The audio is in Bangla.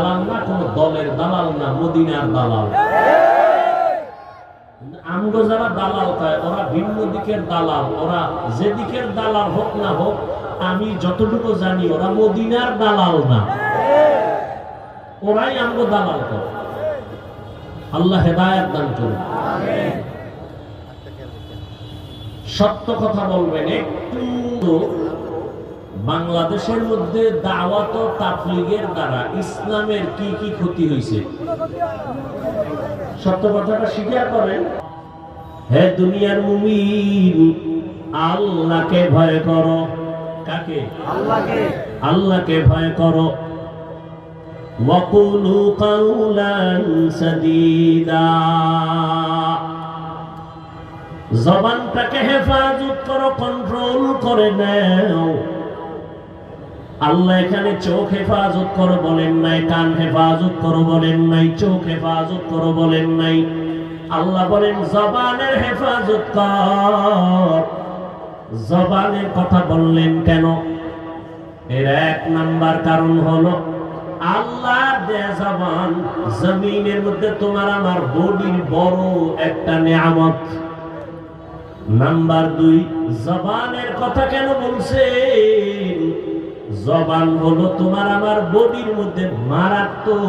দালাল না, কোন দলের দালাল না, মদিনার দালাল। আমগো যারা দালাল পায় ওরা ভিন্ন দিকের দালাল। ওরা যে দিকের দালাল হোক না হোক, আমি যতটুকু জানি ওরা মদিনার দালাল না, ওরাই আমগো দালাল করে। আল্লাহ হেদায়েত দান করুন। সত্য কথা বলবেন। একটু বাংলাদেশের মধ্যে দাওয়াত ও তাবলীগের দ্বারা ইসলামের কি কি ক্ষতি হয়েছে, সত্য কথাটা স্বীকার করেন। হে দুনিয়ার মুমিন, আল্লাহকে ভয় করো। কাকে? আল্লাহকে। আল্লাহকে ভয় করো। ওয়াকুলু কাওলান সাদীদা, জবানটাকে হেফাজত করো, কন্ট্রোল করে নাও। আল্লাহ এখানে চোখ হেফাজত করো বলেন নাই, কান হেফাজত করো বলেন নাই, চোখ হেফাজত করো বলেন নাই। আল্লাহ বলেন জবানের হেফাজত কর। জবানের কথা বললেন কেন? এর এক নাম্বার কারণ হলো আল্লাহর দেয়া জবান জমিনের মধ্যে তোমার আমার বডির বড় একটা নিয়ামত। নাম্বার 2, জবানের কথা কেন বলছেন? জবান হলো তোমার আমার বডির মধ্যে মারাত্মক